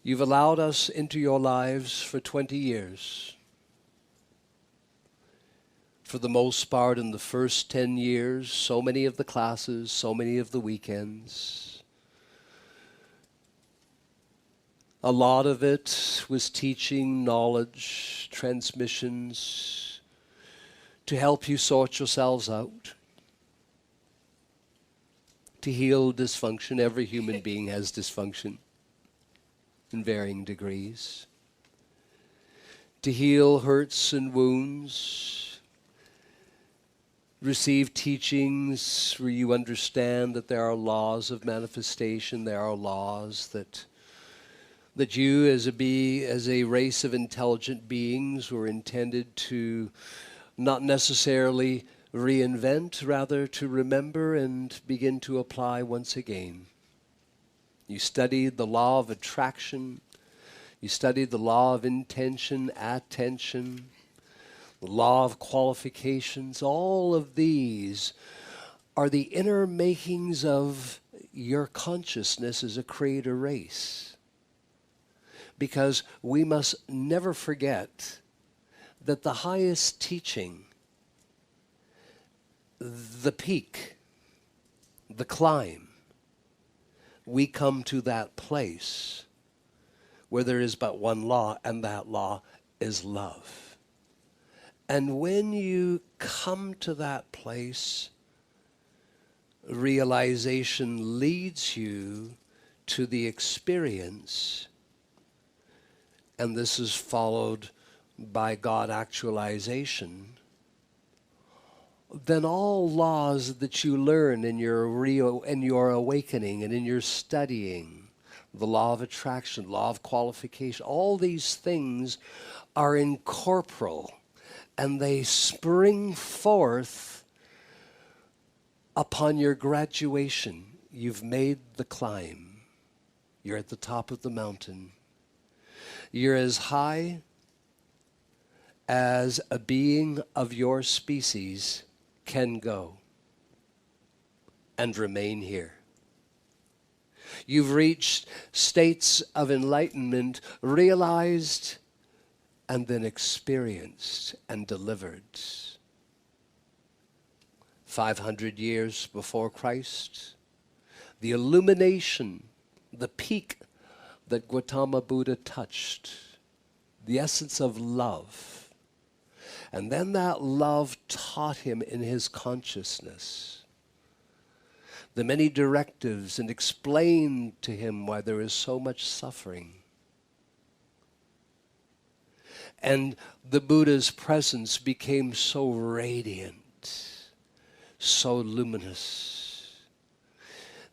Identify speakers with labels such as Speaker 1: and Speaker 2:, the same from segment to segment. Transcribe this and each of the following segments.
Speaker 1: You've allowed us into your lives for 20 years. For the most part, in the first 10 years, so many of the classes, so many of the weekends. A lot of it was teaching, knowledge, transmissions, to help you sort yourselves out, to heal dysfunction. Every human being has dysfunction in varying degrees. To heal hurts and wounds, receive teachings where you understand that there are laws of manifestation, there are laws that you as a race of intelligent beings were intended to not necessarily reinvent, rather to remember and begin to apply once again. You studied the law of attraction. You studied the law of intention, attention, the law of qualifications. All of these are the inner makings of your consciousness as a creator race. Because we must never forget that the highest teaching, the peak, the climb, we come to that place where there is but one law, and that law is love. And when you come to that place, realization leads you to the experience, and this is followed by God actualization. Then all laws that you learn in your awakening and in your studying, the law of attraction, law of qualification, all these things are incorporeal, and they spring forth upon your graduation. You've made the climb. You're at the top of the mountain. You're as high as a being of your species can go and remain here. You've reached states of enlightenment, realized and then experienced and delivered. 500 years before Christ, the illumination, the peak that Gautama Buddha touched, the essence of love. And then that love taught him in his consciousness the many directives and explained to him why there is so much suffering. And the Buddha's presence became so radiant, so luminous.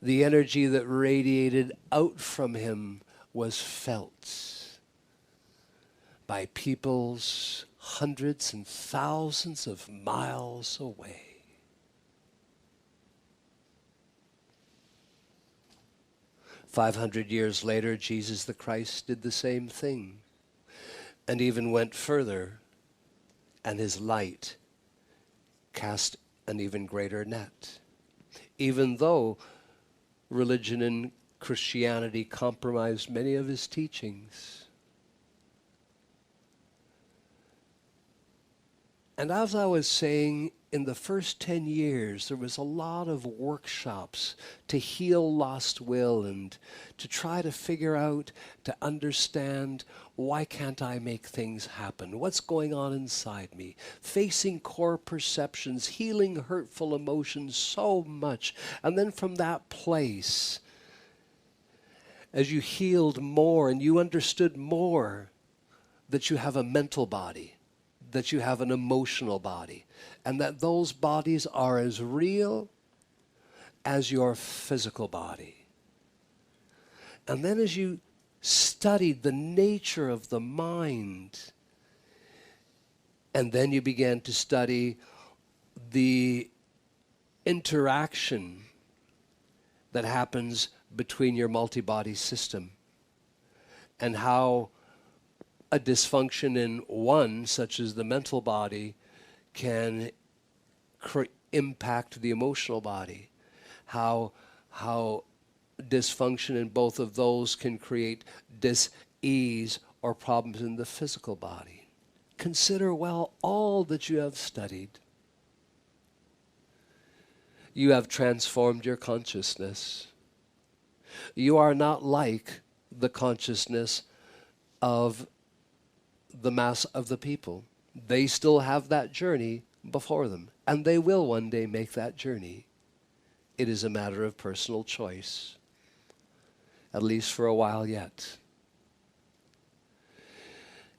Speaker 1: The energy that radiated out from him was felt by peoples hundreds and thousands of miles away. "500 years later, Jesus the Christ did the same thing and even went further, and his light cast an even greater net. Even though religion and Christianity compromised many of his teachings. And as I was saying, in the first 10 years, there was a lot of workshops to heal lost will and to try to figure out, to understand, why can't I make things happen? What's going on inside me? Facing core perceptions, healing hurtful emotions so much. And then from that place, as you healed more and you understood more that you have a mental body, that you have an emotional body, and that those bodies are as real as your physical body. And then as you studied the nature of the mind, and then you began to study the interaction that happens between your multi-body system, and how a dysfunction in one, such as the mental body, can impact the emotional body. How dysfunction in both of those can create dis-ease or problems in the physical body. Consider well all that you have studied. You have transformed your consciousness. You are not like the consciousness of the mass of the people. They still have that journey before them, and they will one day make that journey. It is a matter of personal choice, at least for a while yet.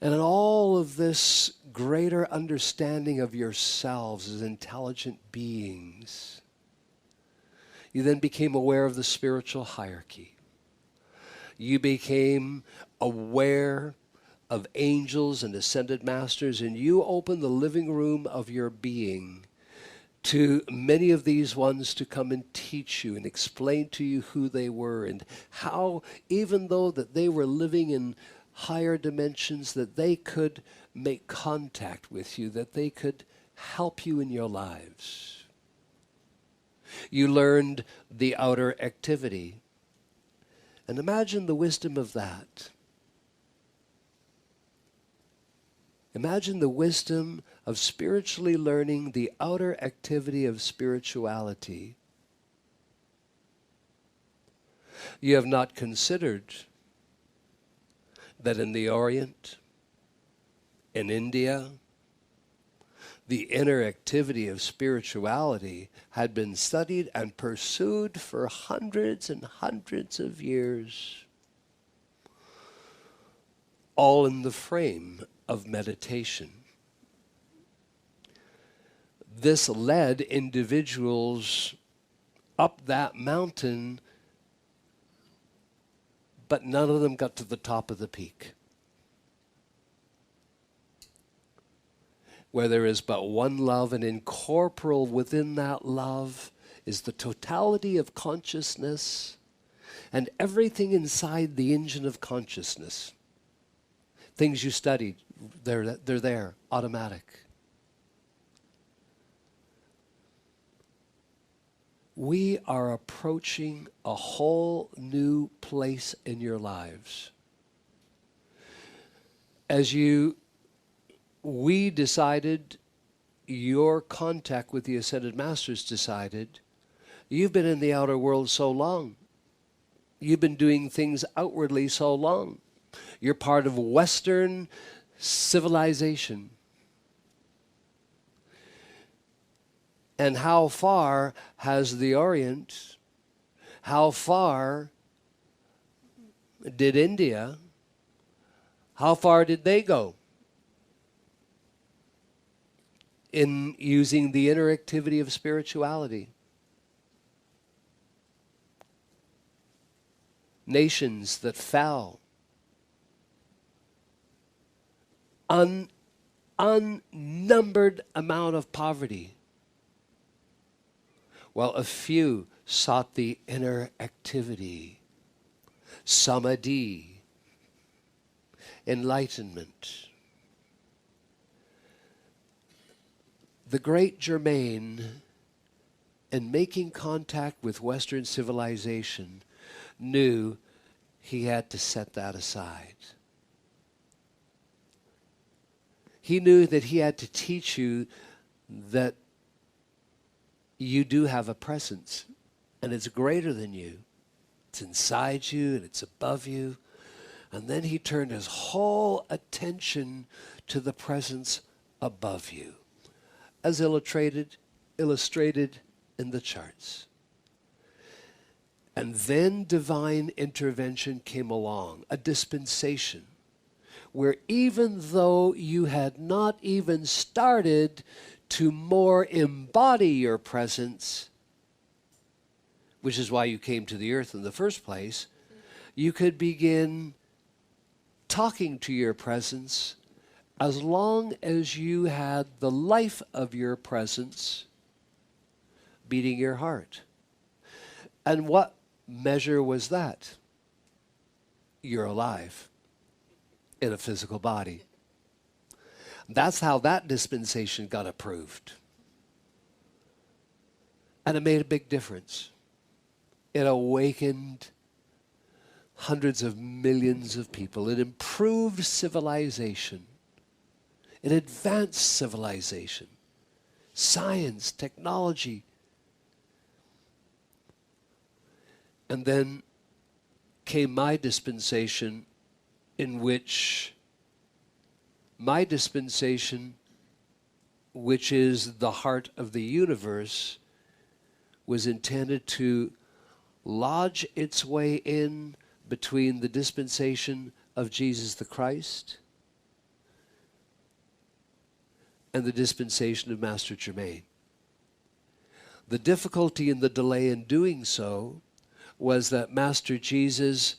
Speaker 1: And in all of this greater understanding of yourselves as intelligent beings, you then became aware of the spiritual hierarchy. You became aware of angels and ascended masters, and you opened the living room of your being to many of these ones to come and teach you and explain to you who they were and how, even though that they were living in higher dimensions, that they could make contact with you, that they could help you in your lives. You learned the outer activity. And imagine the wisdom of that. Imagine the wisdom of spiritually learning the outer activity of spirituality. You have not considered that in the Orient, in India, the inner activity of spirituality had been studied and pursued for hundreds and hundreds of years, all in the frame of meditation. This led individuals up that mountain, but none of them got to the top of the peak, where there is but one love, and incorporeal within that love is the totality of consciousness and everything inside the engine of consciousness. Things you studied, they're there, automatic. We are approaching a whole new place in your lives. We decided, your contact with the Ascended Masters decided, you've been in the outer world so long. You've been doing things outwardly so long. You're part of Western civilization. And how far has the Orient, how far did India, how far did they go in using the inner activity of spirituality? Nations that fell, unnumbered amount of poverty, while a few sought the inner activity, samadhi, enlightenment. The great Germain, in making contact with Western civilization, knew he had to set that aside. He knew that he had to teach you that you do have a presence, and it's greater than you. It's inside you, and it's above you. And then he turned his whole attention to the presence above you, as illustrated in the charts. And then divine intervention came along, a dispensation, where even though you had not even started to more embody your presence, which is why you came to the earth in the first place, you could begin talking to your presence as long as you had the life of your presence beating your heart. And what measure was that? You're alive in a physical body. That's how that dispensation got approved. And it made a big difference. It awakened hundreds of millions of people. It improved civilization. It advanced civilization, science, technology. And then came my dispensation, in which my dispensation, which is the heart of the universe, was intended to lodge its way in between the dispensation of Jesus the Christ and the dispensation of Master Germain. The difficulty and the delay in doing so was that Master Jesus'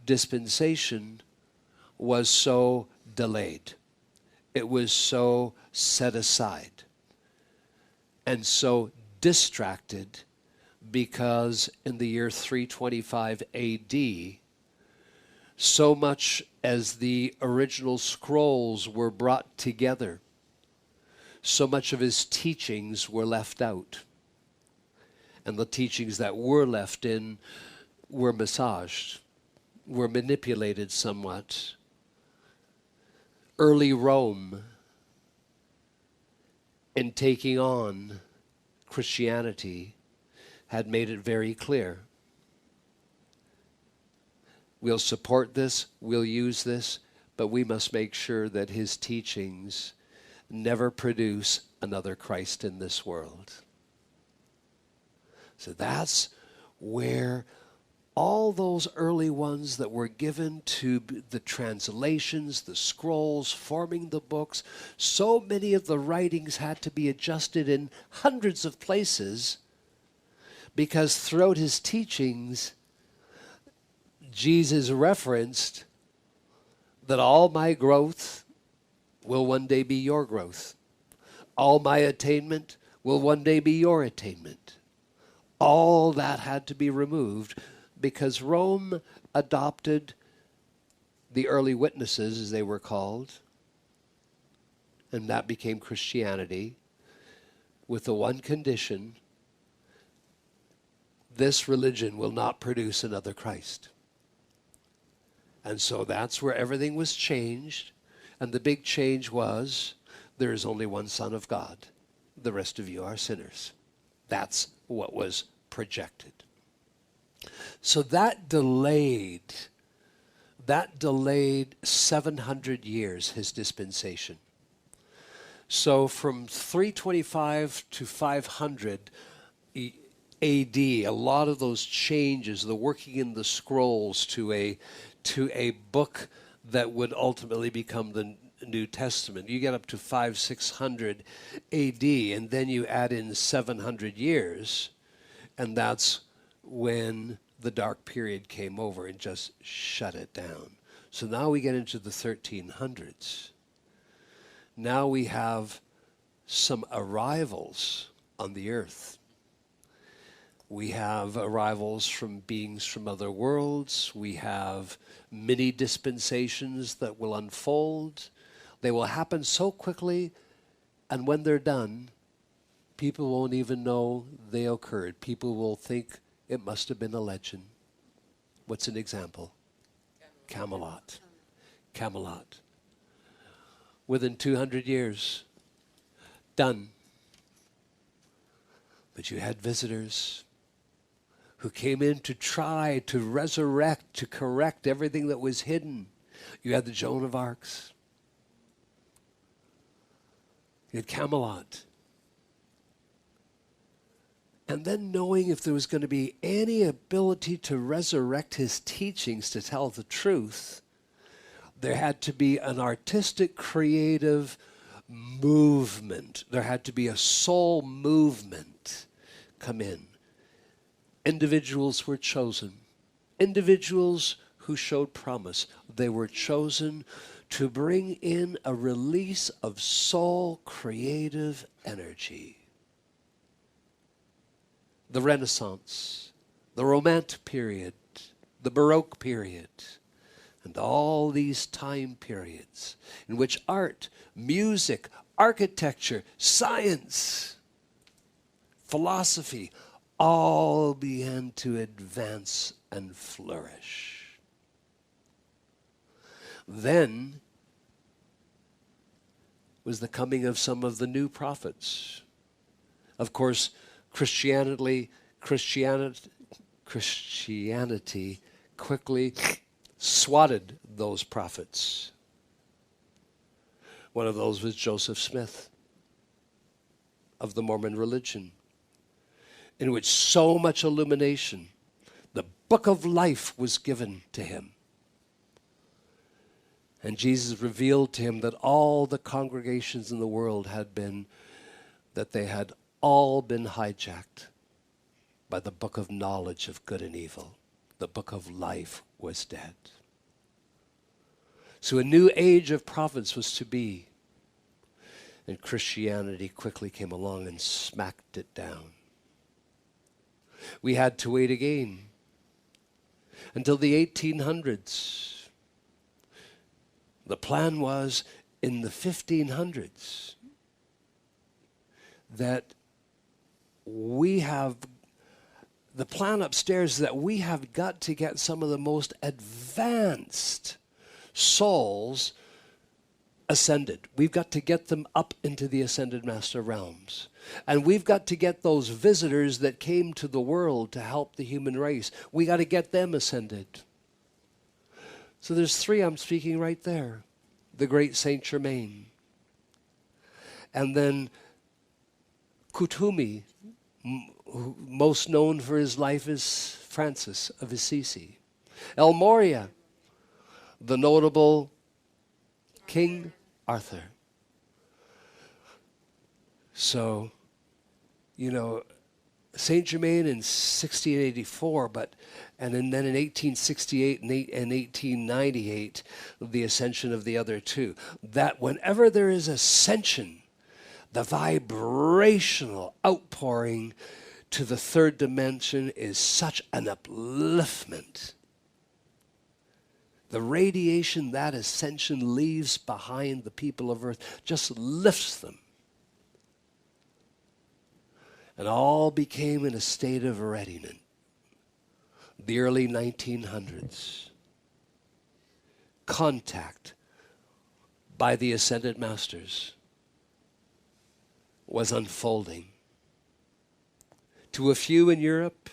Speaker 1: dispensation was so delayed. It was so set aside and so distracted, because in the year 325 AD, so much as the original scrolls were brought together, so much of his teachings were left out. And the teachings that were left in were massaged, were manipulated somewhat. Early Rome, in taking on Christianity, had made it very clear. We'll support this, we'll use this, but we must make sure that his teachings never produce another Christ in this world. So that's where all those early ones that were given to the translations, the scrolls, forming the books, so many of the writings had to be adjusted in hundreds of places, because throughout his teachings, Jesus referenced that all my growth will one day be your growth. All my attainment will one day be your attainment. All that had to be removed because Rome adopted the early witnesses, as they were called, and that became Christianity, with the one condition: this religion will not produce another Christ. And so that's where everything was changed. And the big change was, there is only one Son of God. The rest of you are sinners. That's what was projected. So that delayed 700 years, his dispensation. So from 325 to 500 AD, a lot of those changes, the working in the scrolls to a book that would ultimately become the New Testament. You get up to 500-600 AD, and then you add in 700 years, and that's when the dark period came over and just shut it down. So now we get into the 1300s. Now we have some arrivals on the earth. We have arrivals from beings from other worlds. We have mini dispensations that will unfold. They will happen so quickly, and when they're done, people won't even know they occurred. People will think it must have been a legend. What's an example? Camelot. Camelot. Within 200 years, done. But you had visitors who came in to try to resurrect, to correct everything that was hidden. You had the Joan of Arcs. You had Camelot. And then knowing if there was going to be any ability to resurrect his teachings, to tell the truth, there had to be an artistic, creative movement. There had to be a soul movement come in. Individuals were chosen. Individuals who showed promise. They were chosen to bring in a release of soul creative energy. The Renaissance, the Romantic period, the Baroque period, and all these time periods in which art, music, architecture, science, philosophy, all began to advance and flourish. Then was the coming of some of the new prophets. Of course, Christianity quickly swatted those prophets. One of those was Joseph Smith of the Mormon religion, in which so much illumination, the book of life was given to him. And Jesus revealed to him that all the congregations in the world they had all been hijacked by the book of knowledge of good and evil. The book of life was dead. So a new age of prophets was to be. And Christianity quickly came along and smacked it down. We had to wait again until the 1800s. The plan was in the 1500s that the plan upstairs is that we have got to get some of the most advanced souls ascended. We've got to get them up into the ascended master realms. And we've got to get those visitors that came to the world to help the human race. We got to get them ascended. So there's three I'm speaking right there. The great Saint Germain. And then Kutumi, most known for his life is Francis of Assisi. El Moria, the notable King Arthur. So, Saint Germain in 1684, and then in 1868 and 1898, the ascension of the other two. That whenever there is ascension, the vibrational outpouring to the third dimension is such an upliftment. The radiation that ascension leaves behind the people of earth just lifts them. And all became in a state of readiness. The early 1900s. Contact by the ascended masters was unfolding. To a few in Europe,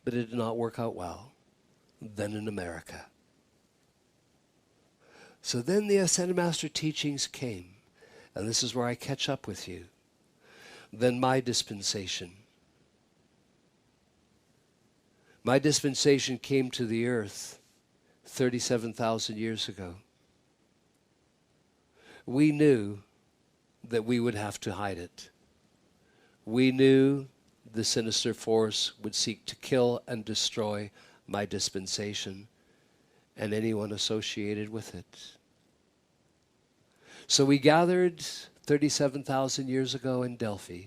Speaker 1: but it did not work out well. Then in America. So then the Ascended Master teachings came, and this is where I catch up with you. Then my dispensation. My dispensation came to the earth 37,000 years ago. We knew that we would have to hide it. We knew the sinister force would seek to kill and destroy my dispensation and anyone associated with it. So we gathered 37,000 years ago in Delphi.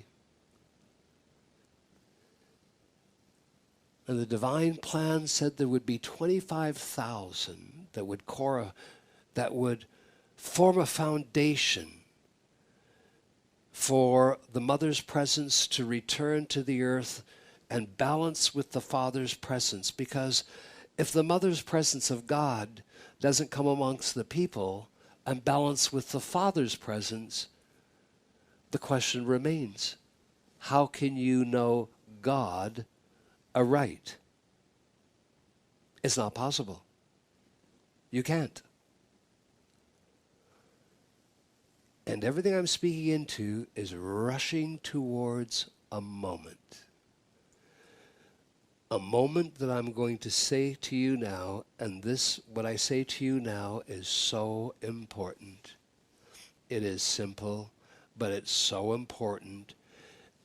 Speaker 1: And the divine plan said there would be 25,000 that would form a foundation for the Mother's presence to return to the earth and balance with the Father's presence. Because if the Mother's presence of God doesn't come amongst the people and balance with the Father's presence, the question remains, how can you know God aright? It's not possible. You can't. And everything I'm speaking into is rushing towards a moment. A moment that I'm going to say to you now, and what I say to you now is so important. It is simple, but it's so important,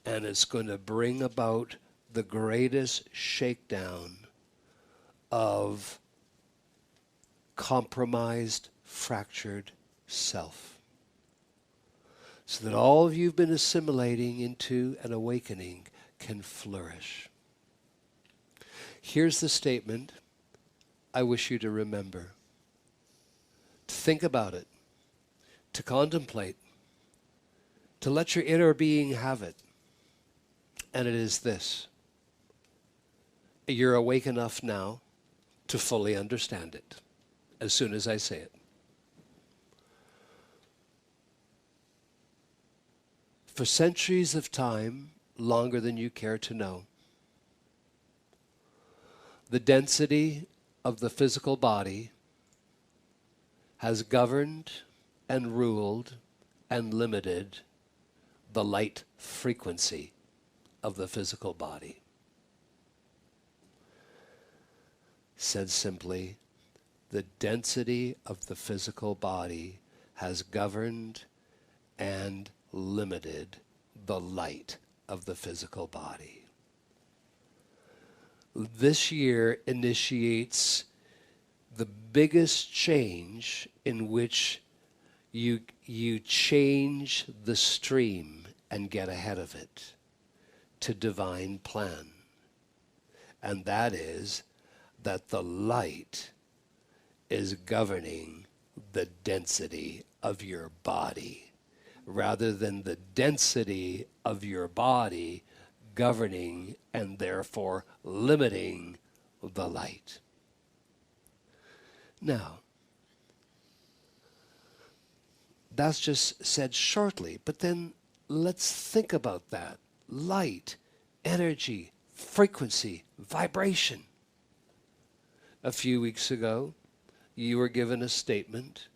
Speaker 1: and it's going to bring about the greatest shakedown of compromised, fractured self. So that all of you've been assimilating into an awakening can flourish. Here's the statement I wish you to remember. To think about it, to contemplate, to let your inner being have it. And it is this. You're awake enough now to fully understand it as soon as I say it. For centuries of time, longer than you care to know, the density of the physical body has governed and ruled and limited the light frequency of the physical body. Said simply, the density of the physical body has governed and limited the light of the physical body. This year initiates the biggest change in which you change the stream and get ahead of it to divine plan. And that is that the light is governing the density of your body, rather than the density of your body governing and therefore limiting the light. Now, that's just said shortly, but then let's think about that. Light, energy, frequency, vibration. A few weeks ago, you were given a statement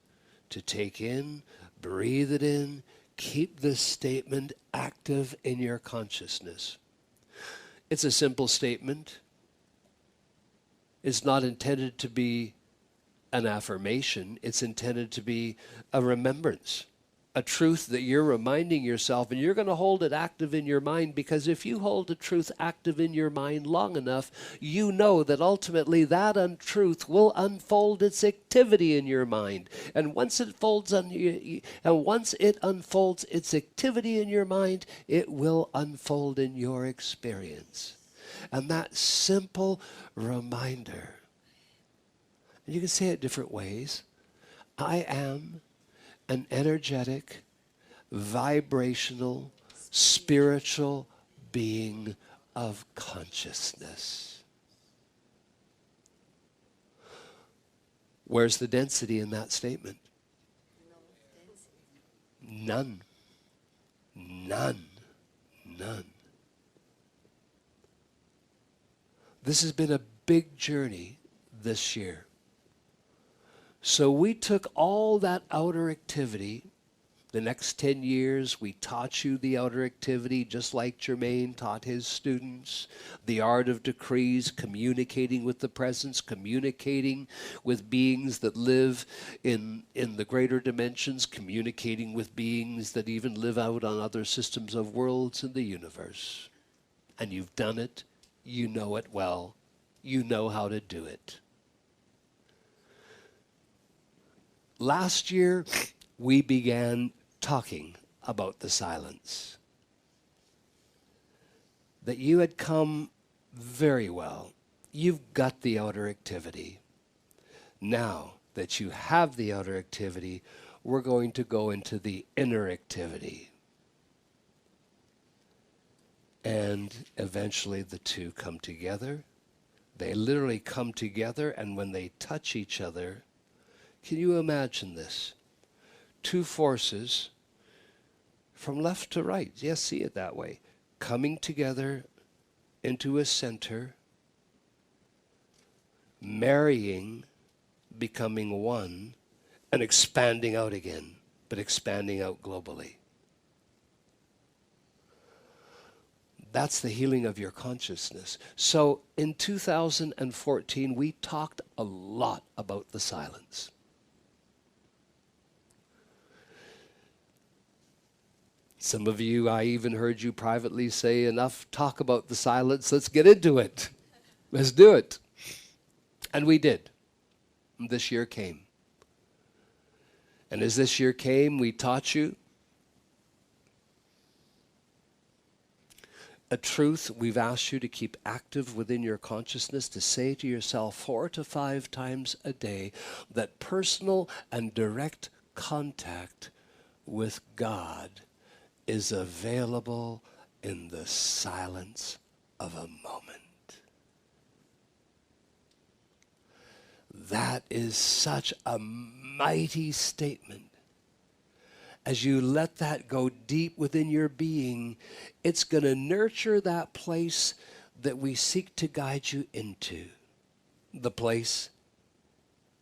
Speaker 1: to take in, breathe it in, keep this statement active in your consciousness. It's a simple statement. It's not intended to be an affirmation. It's intended to be a remembrance, a truth that you're reminding yourself, and you're going to hold it active in your mind, because if you hold the truth active in your mind long enough, you know that ultimately that untruth will unfold its activity in your mind. And once it unfolds its activity in your mind, it will unfold in your experience. And that simple reminder, and you can say it different ways. I am an energetic, vibrational, spiritual being of consciousness. Where's the density in that statement? None. None. None. This has been a big journey this year. So we took all that outer activity. The next 10 years, we taught you the outer activity, just like Germain taught his students. The art of decrees, communicating with the presence, communicating with beings that live in the greater dimensions, communicating with beings that even live out on other systems of worlds in the universe. And you've done it. You know it well. You know how to do it. Last year, we began talking about the silence. That you had come very well. You've got the outer activity. Now that you have the outer activity, we're going to go into the inner activity. And eventually the two come together. They literally come together, and when they touch each other, can you imagine this? Two forces from left to right, yes, see it that way, coming together into a center, marrying, becoming one, and expanding out again, but expanding out globally. That's the healing of your consciousness. So in 2014, we talked a lot about the silence. Some of you, I even heard you privately say, enough talk about the silence, let's get into it. Let's do it. And we did. And this year came. And as this year came, we taught you a truth we've asked you to keep active within your consciousness, to say to yourself 4 to 5 times a day that personal and direct contact with God is available in the silence of a moment. That is such a mighty statement. As you let that go deep within your being, it's going to nurture that place that we seek to guide you into. The place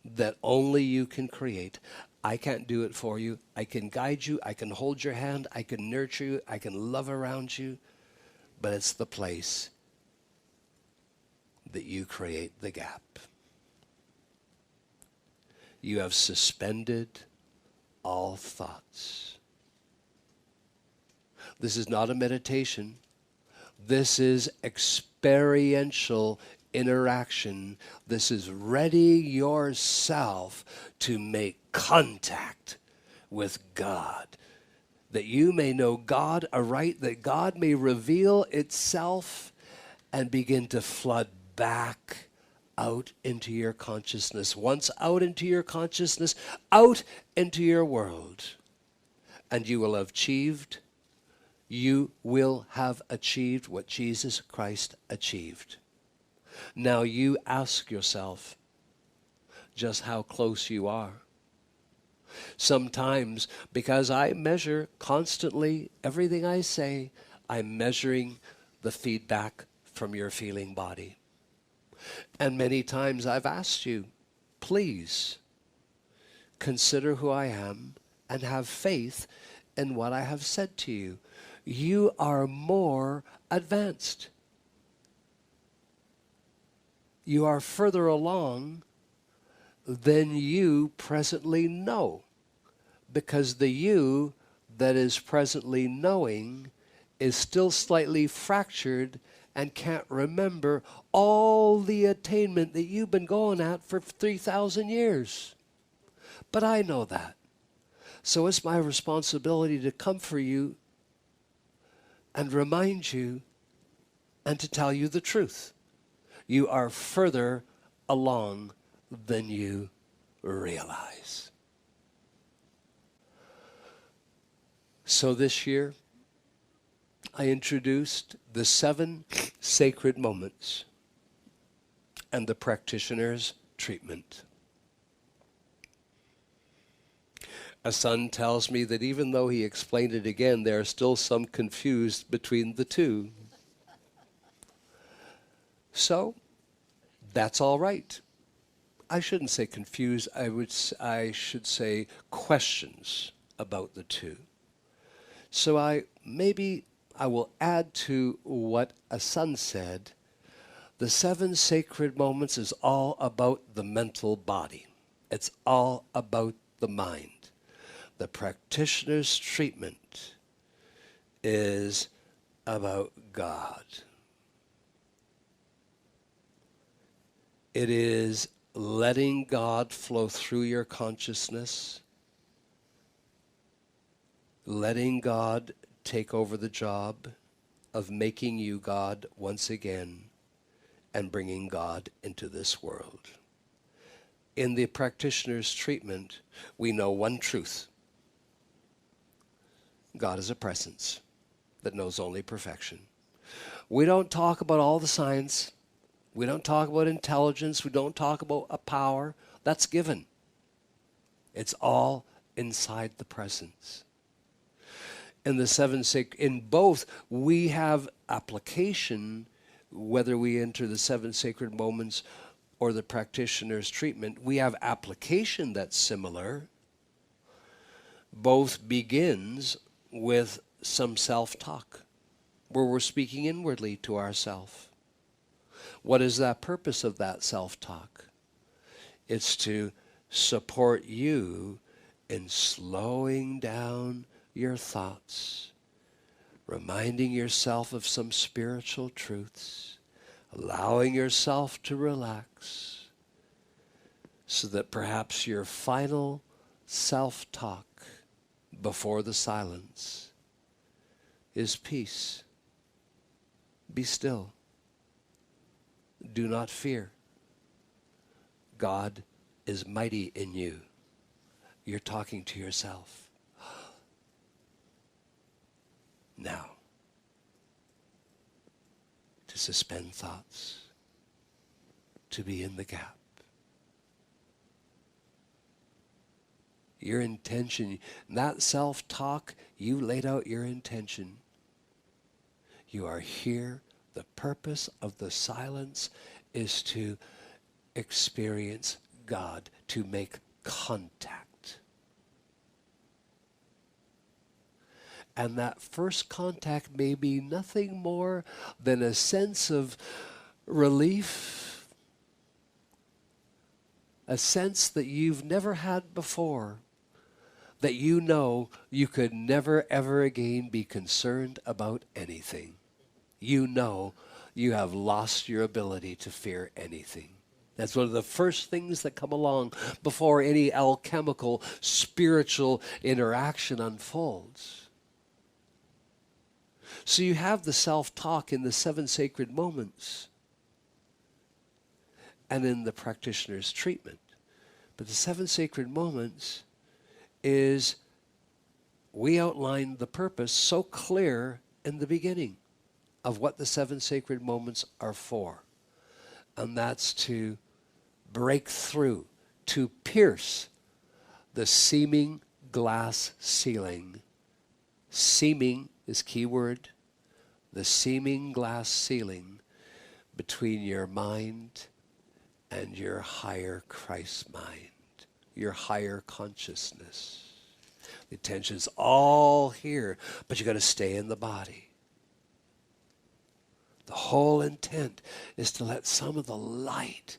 Speaker 1: that only you can create. I can't do it for you. I can guide you. I can hold your hand. I can nurture you. I can love around you. But it's the place that you create the gap. You have suspended all thoughts. This is not a meditation. This is experiential interaction. This is ready yourself to make contact with God, that you may know God aright, that God may reveal itself and begin to flood back out into your consciousness. Once out into your consciousness, out into your world, and you will have achieved what Jesus Christ achieved. Now you ask yourself just how close you are. Sometimes, because I measure constantly everything I say, I'm measuring the feedback from your feeling body. And many times I've asked you, please consider who I am and have faith in what I have said to you. You are more advanced. You are further along than you presently know, because the you that is presently knowing is still slightly fractured and can't remember all the attainment that you've been going at for 3,000 years. But I know that. So it's my responsibility to come for you and remind you and to tell you the truth. You are further along than you realize. So this year, I introduced the 7 sacred moments and the practitioner's treatment. A son tells me that even though he explained it again, there are still some confused between the two. So, that's all right. I shouldn't say confused, I should say questions about the two. So I will add to what a son said. The 7 sacred moments is all about the mental body. It's all about the mind. The practitioner's treatment is about God. It is letting God flow through your consciousness, letting God take over the job of making you God once again and bringing God into this world. In the practitioner's treatment, we know one truth. God is a presence that knows only perfection. We don't talk about all the science. We don't talk about intelligence. We don't talk about a power. That's given. It's all inside the presence. In the 7 sacred, in both, we have application, whether we enter the 7 sacred moments or the practitioner's treatment. We have application that's similar. Both begins with some self-talk, where we're speaking inwardly to ourselves. What is that purpose of that self-talk? It's to support you in slowing down your thoughts, reminding yourself of some spiritual truths, allowing yourself to relax, so that perhaps your final self-talk before the silence is peace. Be still. Do not fear. God is mighty in you. You're talking to yourself. Now, to suspend thoughts, to be in the gap. Your intention, that self-talk, you laid out your intention. You are here. The purpose of the silence is to experience God, to make contact. And that first contact may be nothing more than a sense of relief, a sense that you've never had before, that you know you could never ever again be concerned about anything. You know you have lost your ability to fear anything. That's one of the first things that come along before any alchemical spiritual interaction unfolds. So you have the self-talk in the 7 sacred moments and in the practitioner's treatment. But the 7 sacred moments is, we outlined the purpose so clear in the beginning of what the 7 sacred moments are for. And that's to break through, to pierce the seeming glass ceiling. Seeming is key word. The seeming glass ceiling between your mind and your higher Christ mind, your higher consciousness. The attention's all here, but you got to stay in the body. The whole intent is to let some of the light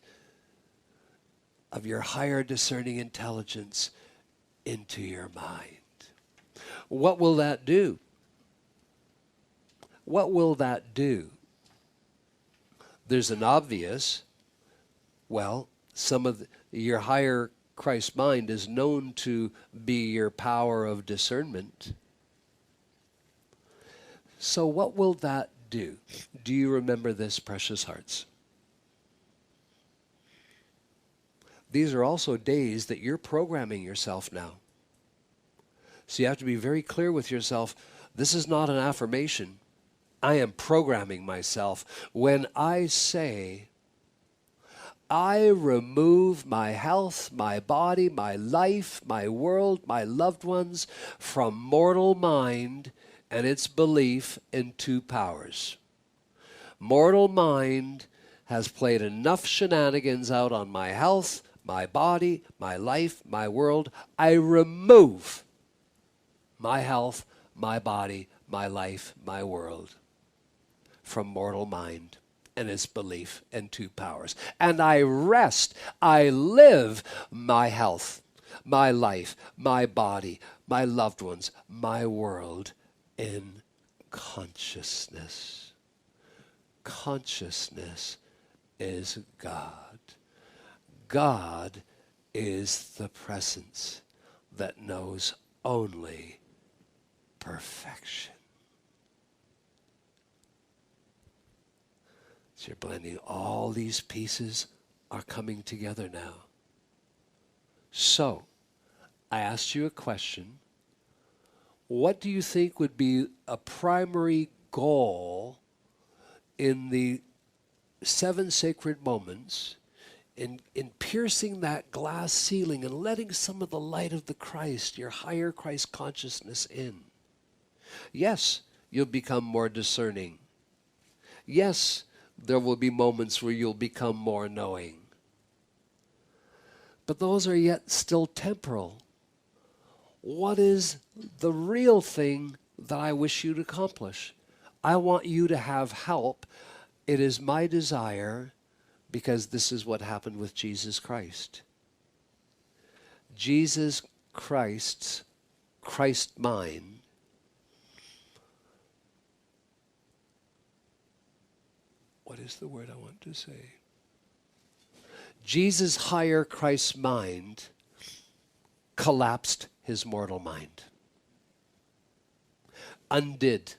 Speaker 1: of your higher discerning intelligence into your mind. What will that do? What will that do? There's an obvious, well, some of your higher Christ mind is known to be your power of discernment. So what will that do? Do you remember this, precious hearts? These are also days that you're programming yourself now. So you have to be very clear with yourself. This is not an affirmation. I am programming myself. When I say, I remove my health, my body, my life, my world, my loved ones from mortal mind and its belief in 2 powers. Mortal mind has played enough shenanigans out on my health, my body, my life, my world. I remove my health, my body, my life, my world from mortal mind and its belief in 2 powers. And I rest, I live my health, my life, my body, my loved ones, my world in consciousness. Consciousness is God. God is the presence that knows only perfection. So you're blending, all these pieces are coming together now. So, I asked you a question. What do you think would be a primary goal in the 7 sacred moments, in piercing that glass ceiling and letting some of the light of the Christ, your higher Christ consciousness in? Yes, you'll become more discerning. Yes, there will be moments where you'll become more knowing. But those are yet still temporal. What is the real thing that I wish you to accomplish? I want you to have help. It is my desire, because this is what happened with Jesus Christ. Jesus Christ's Christ mind what is the word I want to say? Jesus' higher Christ mind collapsed his mortal mind. Undid.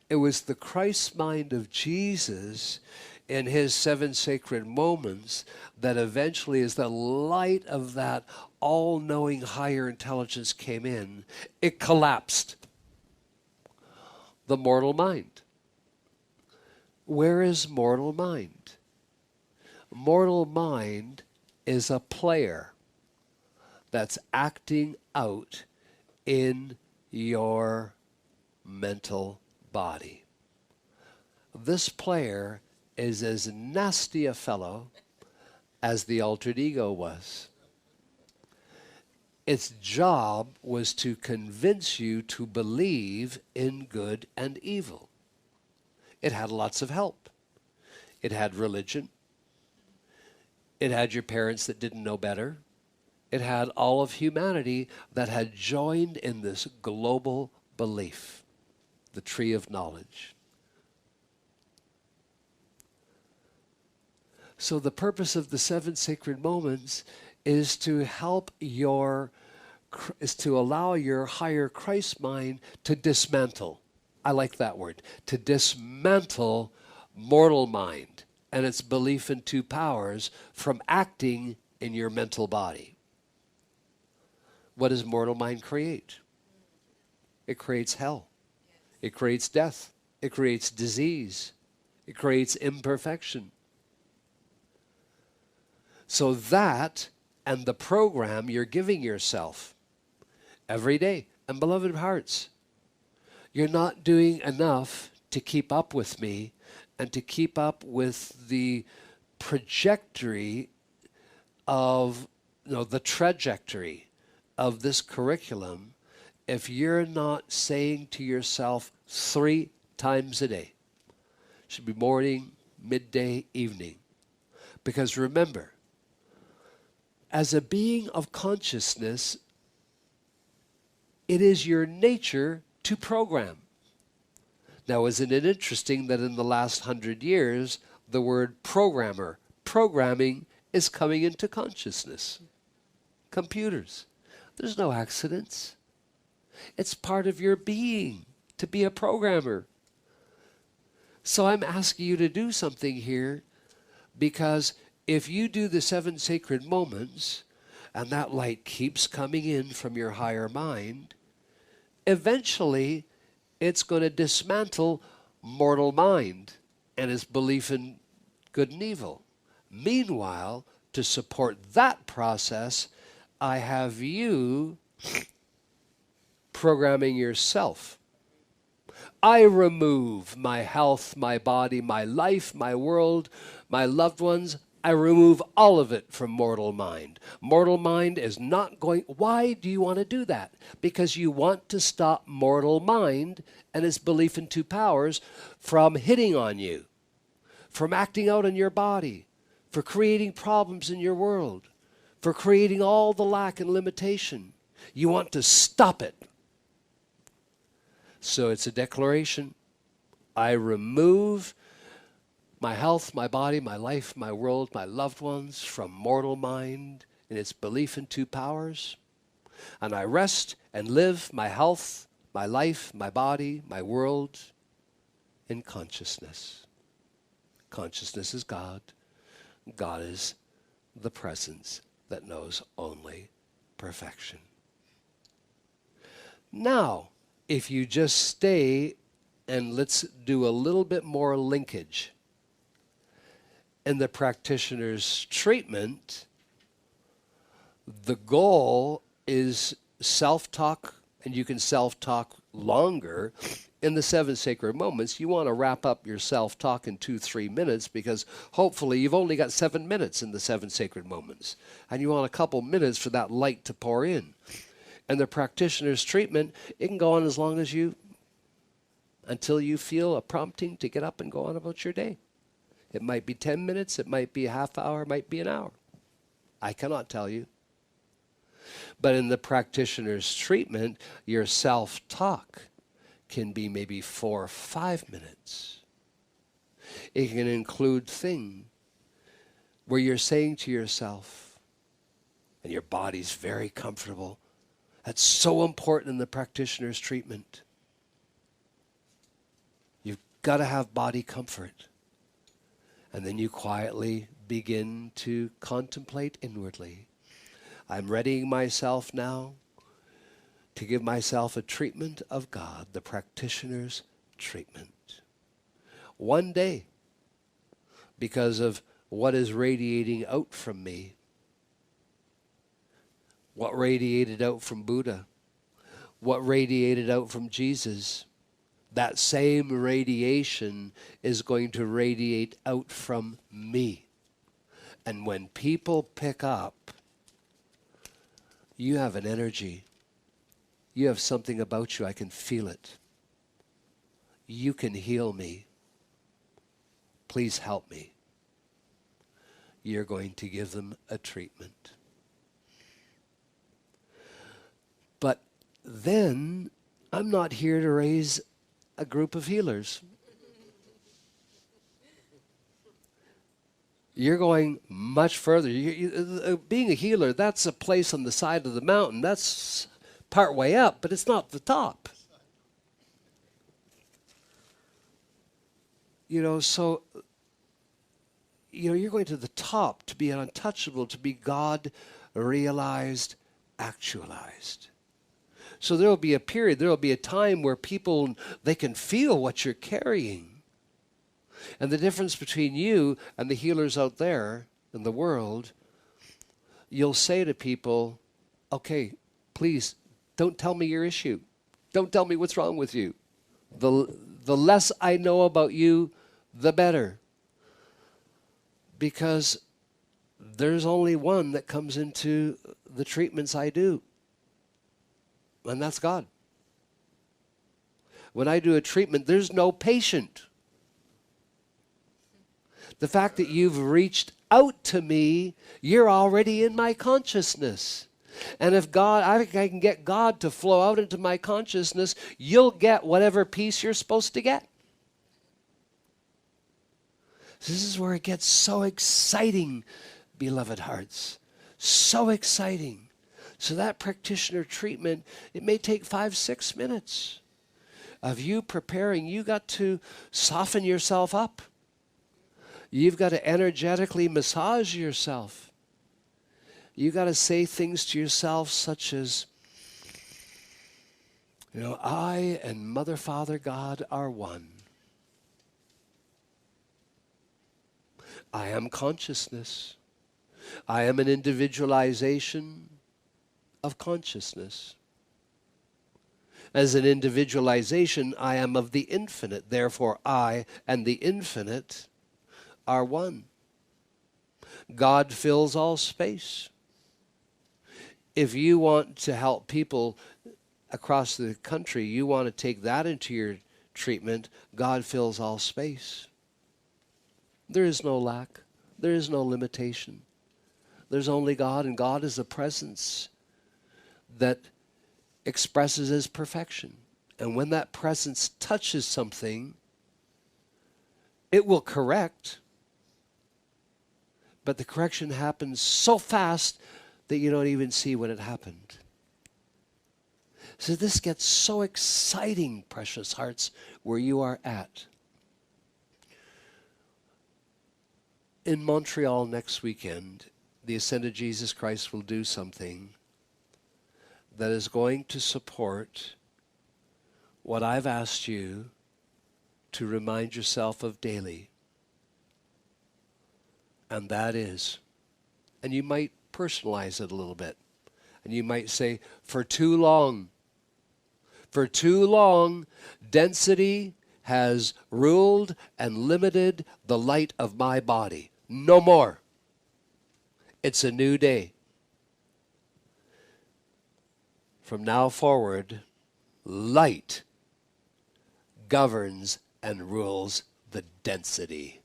Speaker 1: It was the Christ mind of Jesus in his 7 sacred moments that eventually, as the light of that all-knowing higher intelligence came in, it collapsed the mortal mind. Where is mortal mind? Mortal mind is a player that's acting out in your mental body. This player is as nasty a fellow as the altered ego was. Its job was to convince you to believe in good and evil. It had lots of help. It had religion. It had your parents that didn't know better. It had all of humanity that had joined in this global belief, the tree of knowledge. So the purpose of the 7 sacred moments is to allow your higher Christ mind to dismantle. I like that word. To dismantle mortal mind and its belief in 2 powers from acting in your mental body. What does mortal mind create? It creates hell. It creates death. It creates disease. It creates imperfection. So that and the program you're giving yourself every day, and beloved hearts, you're not doing enough to keep up with me and to keep up with the trajectory of this curriculum if you're not saying to yourself 3 times a day. Should be morning, midday, evening. Because remember, as a being of consciousness, it is your nature to program. Now, isn't it interesting that in the last 100 years, the word programming is coming into consciousness? Computers. There's no accidents. It's part of your being to be a programmer. So I'm asking you to do something here, because if you do the 7 sacred moments and that light keeps coming in from your higher mind, eventually it's going to dismantle mortal mind and its belief in good and evil. Meanwhile, to support that process, I have you programming yourself. I remove my health, my body, my life, my world, my loved ones. I remove all of it from mortal mind. Mortal mind is not going... Why do you want to do that? Because you want to stop mortal mind and its belief in 2 powers from hitting on you, from acting out in your body, for creating problems in your world, for creating all the lack and limitation. You want to stop it. So it's a declaration. I remove my health, my body, my life, my world, my loved ones from mortal mind and its belief in 2 powers. And I rest and live my health, my life, my body, my world in consciousness. Consciousness is God. God is the presence that knows only perfection. Now, if you just stay and let's do a little bit more linkage. In the practitioner's treatment, the goal is self-talk, and you can self-talk longer. In the 7 sacred moments, you want to wrap up your self-talk in 2-3 minutes, because hopefully you've only got 7 minutes in the 7 sacred moments, and you want a couple minutes for that light to pour in. And the practitioner's treatment, it can go on as long as until you feel a prompting to get up and go on about your day. It might be 10 minutes, it might be a half hour, it might be an hour. I cannot tell you. But in the practitioner's treatment, your self-talk can be maybe 4 or 5 minutes. It can include things where you're saying to yourself, and your body's very comfortable. That's so important in the practitioner's treatment. You've got to have body comfort. And then you quietly begin to contemplate inwardly. I'm readying myself now to give myself a treatment of God, the practitioner's treatment. One day, because of what is radiating out from me. What radiated out from Buddha? What radiated out from Jesus? That same radiation is going to radiate out from me. And when people pick up, you have an energy. You have something about you. I can feel it. You can heal me. Please help me. You're going to give them a treatment. But then I'm not here to raise a group of healers. You're going much further. Being a healer, that's a place on the side of the mountain. That's part way up, but it's not the top. So you're going to the top to be untouchable, to be God realized, actualized. So there will be a period, there will be a time where people, they can feel what you're carrying. And the difference between you and the healers out there in the world, you'll say to people, okay, please don't tell me your issue. Don't tell me what's wrong with you. The less I know about you, the better. Because there's only one that comes into the treatments I do. And that's God. When I do a treatment, there's no patient. The fact that you've reached out to me, you're already in my consciousness. And if I can get God to flow out into my consciousness, you'll get whatever piece you're supposed to get. This is where it gets so exciting, beloved hearts. So exciting. So that practitioner treatment, it may take 5-6 minutes of you preparing. You got to soften yourself up. You've got to energetically massage yourself. You got to say things to yourself such as, I and Mother, Father, God are one. I am consciousness. I am an individualization of consciousness. As an individualization, I am of the infinite. Therefore, I and the infinite are one. God fills all space. If you want to help people across the country, you want to take that into your treatment, God fills all space. There is no lack. There is no limitation. There's only God, and God is a presence that expresses His perfection. And when that presence touches something, it will correct, but the correction happens so fast that you don't even see when it happened. So this gets so exciting, precious hearts, where you are at. In Montreal next weekend, the Ascended Jesus Christ will do something that is going to support what I've asked you to remind yourself of daily. And that is, and you might personalize it a little bit, and you might say, for too long, density has ruled and limited the light of my body. No more. It's a new day. From now forward, light governs and rules the density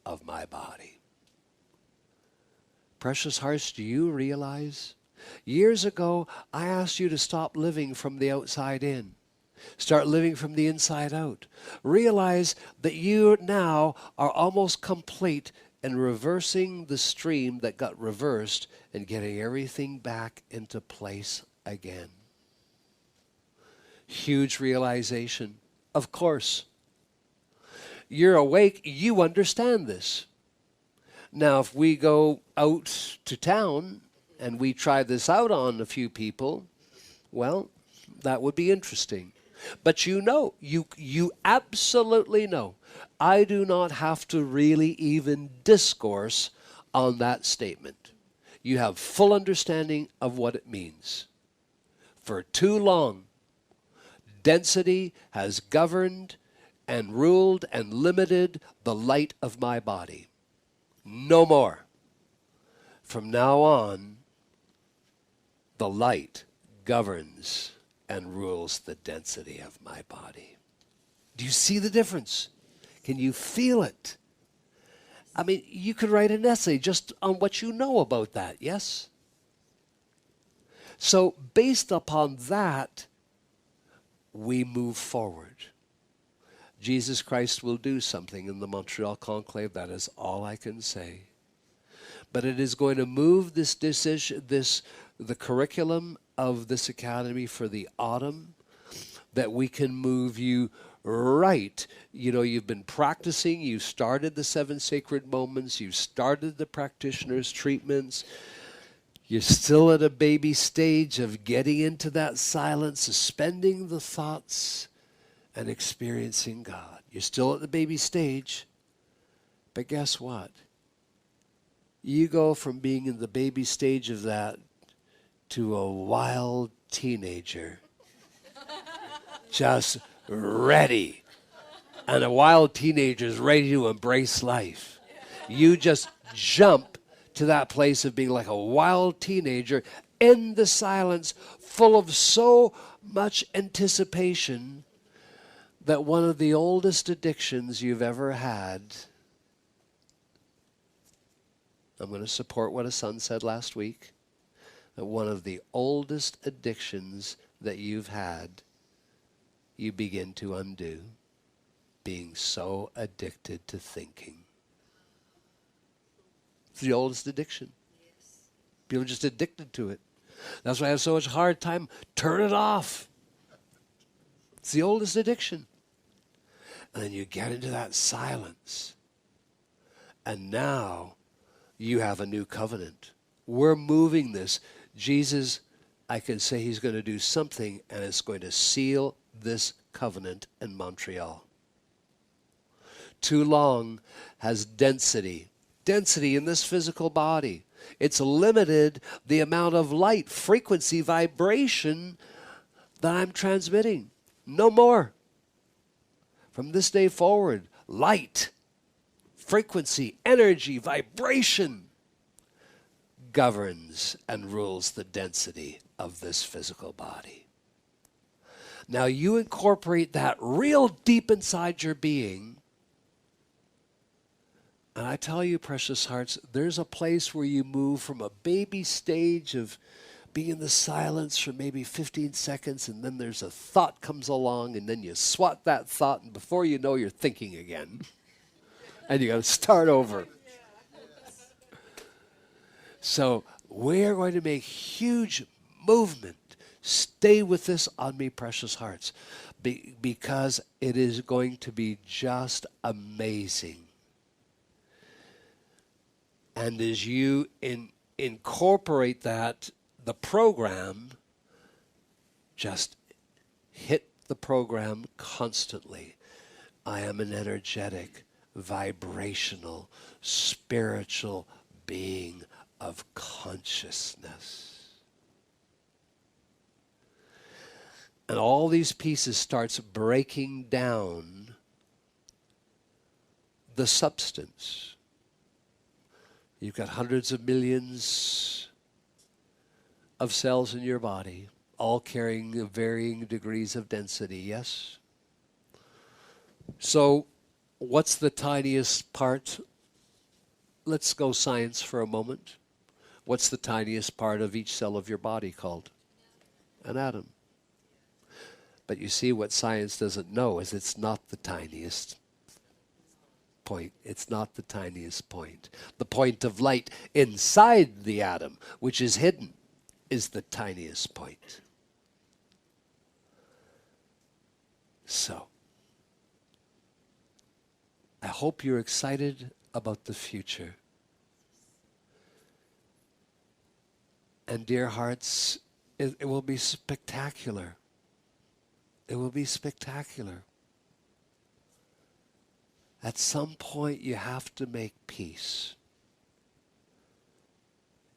Speaker 1: of my body. Precious hearts, do you realize? Years ago, I asked you to stop living from the outside in. Start living from the inside out. Realize that you now are almost complete in reversing the stream that got reversed and getting everything back into place again. Huge realization. Of course. You're awake, you understand this. Now, if we go out to town and we try this out on a few people, well, that would be interesting. But you absolutely know, I do not have to really even discourse on that statement. You have full understanding of what it means. For too long, density has governed and ruled and limited the light of my body. No more. From now on, the light governs and rules the density of my body. Do you see the difference? Can you feel it? I mean, you could write an essay just on what you know about that, yes? So based upon that, we move forward. Jesus Christ will do something in the Montreal Conclave. That is all I can say. But it is going to move this decision, the curriculum of this academy for the autumn, that we can move you right. You know, you've been practicing, you started the 7 sacred moments, you started the practitioner's treatments. You're still at a baby stage of getting into that silence, suspending the thoughts, and experiencing God. You're still at the baby stage, but guess what? You go from being in the baby stage of that to a wild teenager, just ready. And a wild teenager is ready to embrace life. You just jump to that place of being like a wild teenager in the silence, full of so much anticipation that one of the oldest addictions you've ever had, I'm going to support what a son said last week, that one of the oldest addictions that you've had, you begin to undo, being so addicted to thinking. It's the oldest addiction. People are just addicted to it. That's why I have so much hard time. Turn it off. It's the oldest addiction. And then you get into that silence. And now you have a new covenant. We're moving this. Jesus, I can say he's going to do something, and it's going to seal this covenant in Montreal. Too long has density in this physical body. It's limited the amount of light, frequency, vibration that I'm transmitting. No more. From this day forward, light, frequency, energy, vibration governs and rules the density of this physical body. Now you incorporate that real deep inside your being. And I tell you, precious hearts, there's a place where you move from a baby stage of being in the silence for maybe 15 seconds, and then there's a thought comes along, and then you swat that thought, and before you know, you're thinking again. And you got to start over. So we're going to make huge movement. Stay with this on me, precious hearts, because it is going to be just amazing. And as you incorporate that, the program, just hit the program constantly. I am an energetic, vibrational, spiritual being of consciousness. And all these pieces starts breaking down the substance. You've got hundreds of millions of cells in your body, all carrying varying degrees of density, yes? So what's the tiniest part? Let's go science for a moment. What's the tiniest part of each cell of your body called? An atom. But you see, what science doesn't know is it's not the tiniest point. It's not the tiniest point. The point of light inside the atom, which is hidden, is the tiniest point. So, I hope you're excited about the future. And dear hearts, it will be spectacular. It will be spectacular. At some point, you have to make peace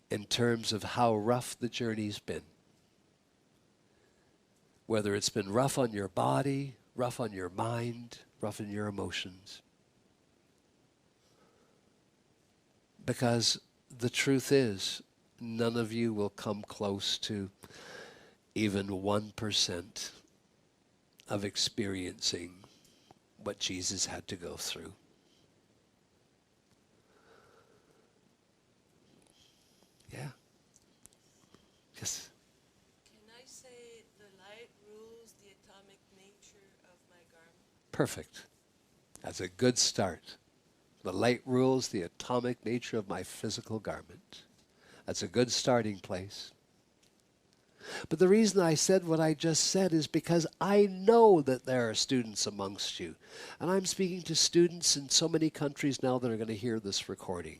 Speaker 1: in terms of how rough the journey's been. Whether it's been rough on your body, rough on your mind, rough in your emotions. Because the truth is, none of you will come close to even 1% of experiencing what Jesus had to go through. Yeah. Yes.
Speaker 2: Can I say the light rules the atomic nature of my garment?
Speaker 1: Perfect. That's a good start. The light rules the atomic nature of my physical garment. That's a good starting place. But the reason I said what I just said is because I know that there are students amongst you. And I'm speaking to students in so many countries now that are going to hear this recording.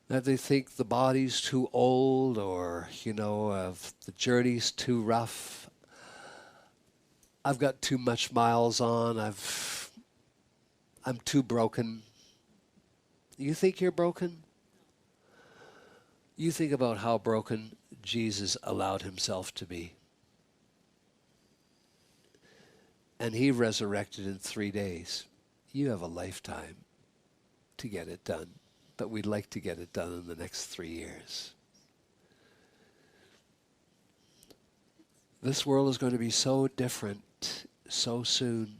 Speaker 1: That they think the body's too old or, the journey's too rough. I've got too much miles on. I'm too broken. You think you're broken? You think about how broken Jesus allowed himself to be. And he resurrected in 3 days. You have a lifetime to get it done, but we'd like to get it done in the next 3 years. This world is going to be so different so soon.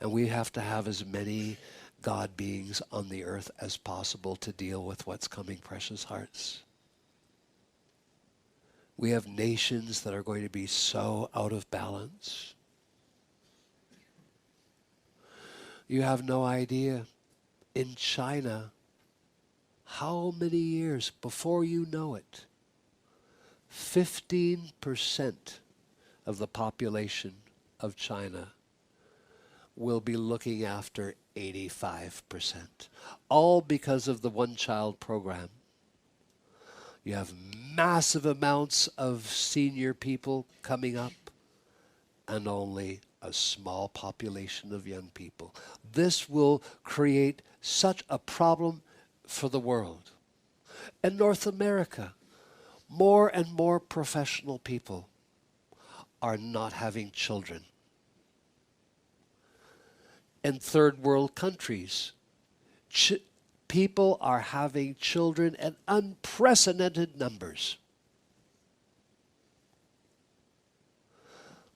Speaker 1: And we have to have as many God beings on the earth as possible to deal with what's coming, precious hearts. We have nations that are going to be so out of balance. You have no idea. In China, how many years before you know it, 15% of the population of China will be looking after 85%, all because of the one-child program. You have massive amounts of senior people coming up and only a small population of young people. This will create such a problem for the world. In North America, more and more professional people are not having children. In third world countries, people are having children in unprecedented numbers.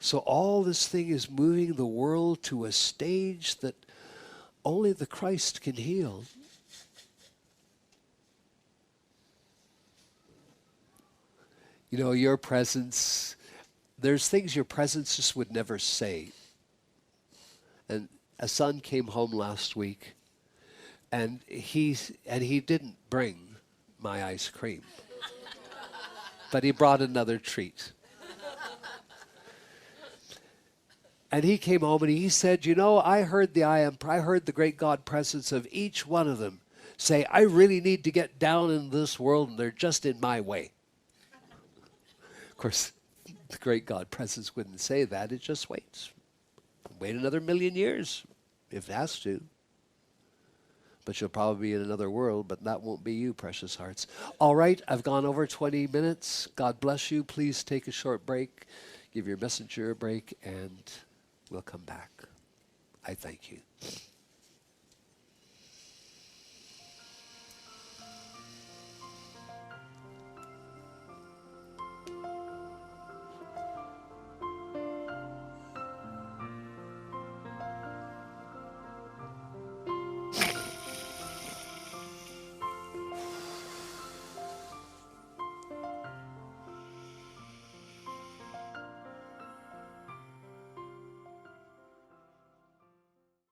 Speaker 1: So all this thing is moving the world to a stage that only the Christ can heal. Your presence, there's things your presence just would never say. And a son came home last week, and he didn't bring my ice cream, but he brought another treat. And he came home and he said, I heard the great God presence of each one of them say, I really need to get down in this world, and they're just in my way. Of course, the great God presence wouldn't say that. It just waits. Wait another 1,000,000 years, if it has to. But you'll probably be in another world, but that won't be you, precious hearts. All right, I've gone over 20 minutes. God bless you. Please take a short break. Give your messenger a break, and we'll come back. I thank you.